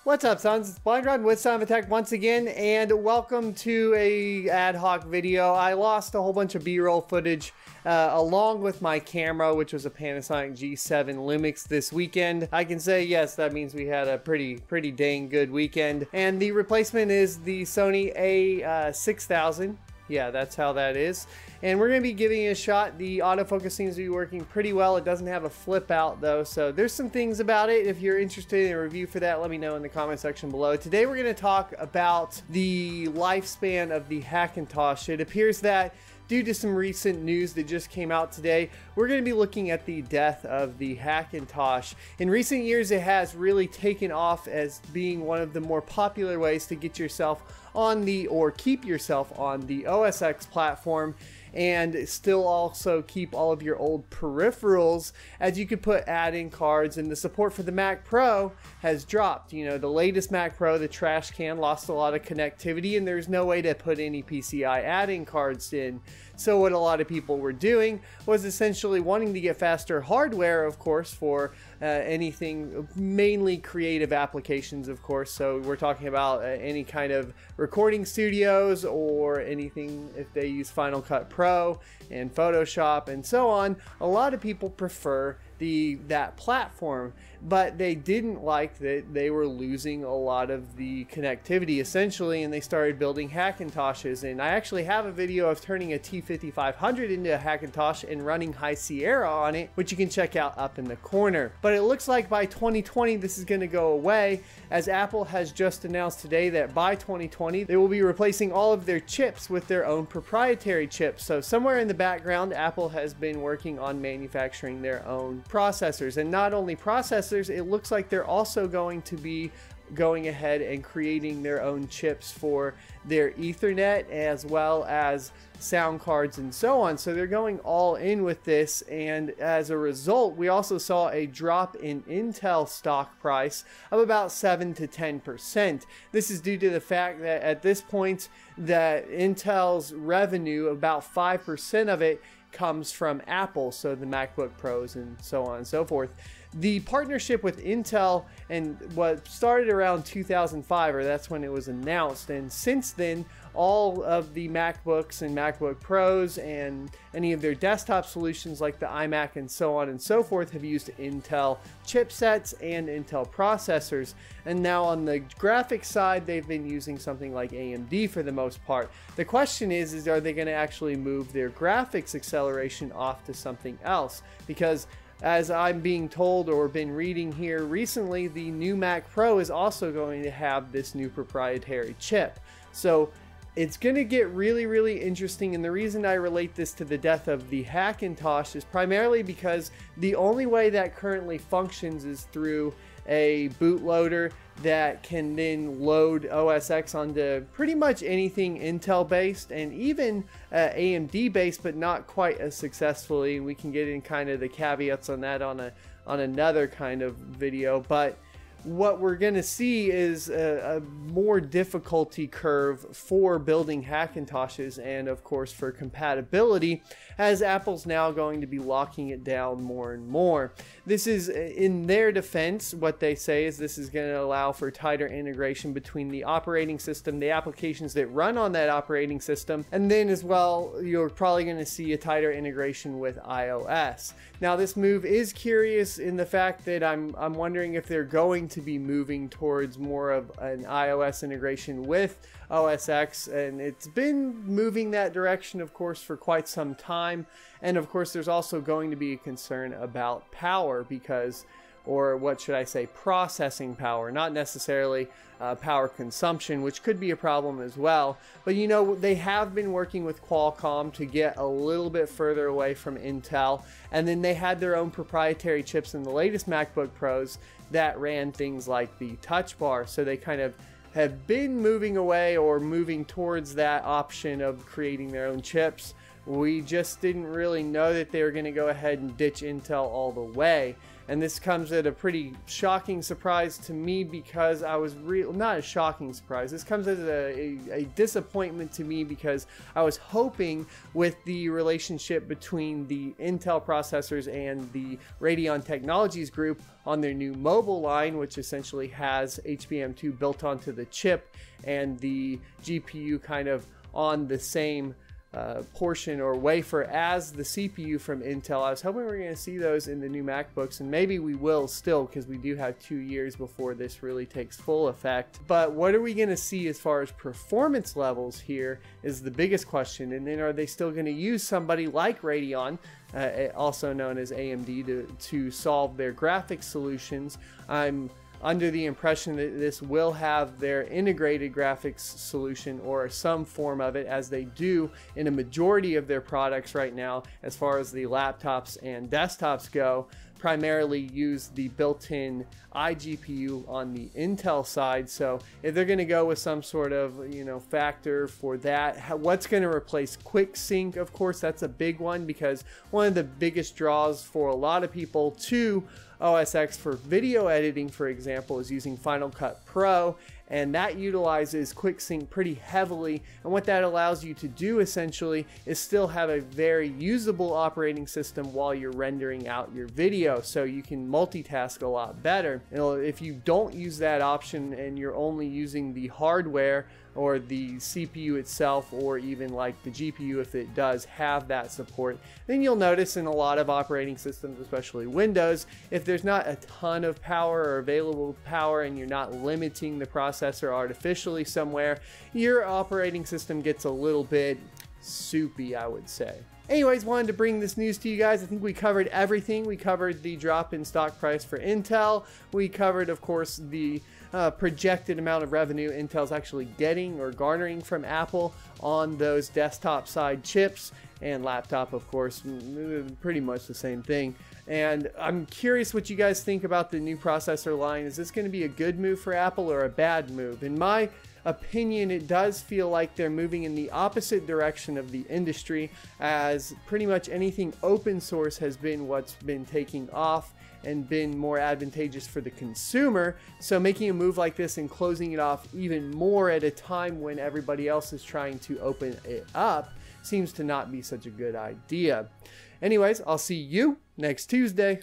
What's up, sons? It's Blind Rod with Son of a Tech once again, and welcome to a ad hoc video. I lost a whole bunch of B-roll footage along with my camera, which was a Panasonic G7 Lumix this weekend. I can say yes, that means we had a pretty dang good weekend. And the replacement is the Sony A6000. Yeah, that's how that is. And we're going to be giving it a shot. The autofocus seems to be working pretty well. It doesn't have a flip out though, so there's some things about it. If you're interested in a review for that, let me know in the comment section below. Today we're going to talk about the lifespan of the Hackintosh. It appears that due to some recent news that just came out today, we're going to be looking at the death of the Hackintosh. In recent years, it has really taken off as being one of the more popular ways to get yourself on the, or keep yourself on the OS X platform, and still also keep all of your old peripherals, as you could put add-in cards. And the support for the Mac Pro has dropped. You know, the latest Mac Pro, the trash can, lost a lot of connectivity, and there's no way to put any PCI add-in cards in. So what a lot of people were doing was essentially wanting to get faster hardware, of course, for anything, mainly creative applications, of course. So we're talking about any kind of recording studios or anything if they use Final Cut Pro and Photoshop and so on. A lot of people prefer that platform, but they didn't like that they were losing a lot of the connectivity essentially, and they started building Hackintoshes. And I actually have a video of turning a T5500 into a Hackintosh and running High Sierra on it, which you can check out up in the corner. But it looks like by 2020 this is going to go away, as Apple has just announced today that by 2020 they will be replacing all of their chips with their own proprietary chips. So somewhere in the background, Apple has been working on manufacturing their own processors. And not only processors, it looks like they're also going to be going ahead and creating their own chips for their Ethernet as well as sound cards and so on. So they're going all in with this, and as a result we also saw a drop in Intel stock price of about 7 to 10%. This is due to the fact that at this point that Intel's revenue, about 5% of it comes from Apple, so the MacBook Pros and so on and so forth. The partnership with Intel and what started around 2005, or that's when it was announced, and since then all of the MacBooks and MacBook Pros and any of their desktop solutions like the iMac and so on and so forth have used Intel chipsets and Intel processors. And now on the graphics side, they've been using something like AMD for the most part. The question is are they going to actually move their graphics acceleration off to something else? Because as I'm being told or been reading here recently, the new Mac Pro is also going to have this new proprietary chip. So it's going to get really interesting, and the reason I relate this to the death of the Hackintosh is primarily because the only way that currently functions is through a bootloader that can then load OS X onto pretty much anything Intel based and even AMD based, but not quite as successfully. We can get in kind of the caveats on that on another kind of video. But what we're going to see is a more difficulty curve for building Hackintoshes, and of course for compatibility, as Apple's now going to be locking it down more and more. This is, in their defense, what they say is this is going to allow for tighter integration between the operating system, the applications that run on that operating system, and then as well you're probably going to see a tighter integration with iOS. Now this move is curious in the fact that I'm wondering if they're going to be moving towards more of an iOS integration with OS X, and it's been moving that direction of course for quite some time. And of course there's also going to be a concern about power, because, or what should I say, processing power, not necessarily power consumption, which could be a problem as well. But you know, they have been working with Qualcomm to get a little bit further away from Intel, and then they had their own proprietary chips in the latest MacBook Pros that ran things like the Touch Bar. So they kind of have been moving away or moving towards that option of creating their own chips. We just didn't really know that they were going to go ahead and ditch Intel all the way. And this comes at a pretty shocking surprise to me because I was not a shocking surprise. This comes as a disappointment to me because I was hoping with the relationship between the Intel processors and the Radeon Technologies group on their new mobile line, which essentially has HBM2 built onto the chip and the GPU kind of on the same portion or wafer as the CPU from Intel. I was hoping we were going to see those in the new MacBooks, and maybe we will still, because we do have 2 years before this really takes full effect. But what are we going to see as far as performance levels here is the biggest question. And then are they still going to use somebody like Radeon, also known as AMD, to solve their graphics solutions? I'm under the impression that this will have their integrated graphics solution or some form of it, as they do in a majority of their products right now as far as the laptops and desktops go, primarily use the built-in iGPU on the Intel side. So if they're going to go with some sort of, you know, factor for that, what's going to replace quick sync? Of course, that's a big one, because one of the biggest draws for a lot of people to OS X for video editing, for example, is using Final Cut Pro, and that utilizes QuickSync pretty heavily. And what that allows you to do essentially is still have a very usable operating system while you're rendering out your video, so you can multitask a lot better. You know, if you don't use that option and you're only using the hardware or the CPU itself, or even like the GPU if it does have that support, then you'll notice in a lot of operating systems, especially Windows, if there's not a ton of power or available power and you're not limiting the processor artificially somewhere, your operating system gets a little bit soupy, I would say. Anyways, wanted to bring this news to you guys. I think we covered everything. We covered the drop in stock price for Intel. We covered, of course, the projected amount of revenue Intel's actually getting or garnering from Apple on those desktop side chips, and laptop, of course, pretty much the same thing. And I'm curious what you guys think about the new processor line. Is this going to be a good move for Apple or a bad move? In my opinion, it does feel like they're moving in the opposite direction of the industry, as pretty much anything open source has been what's been taking off and been more advantageous for the consumer. So making a move like this and closing it off even more at a time when everybody else is trying to open it up seems to not be such a good idea. Anyways, I'll see you next Tuesday.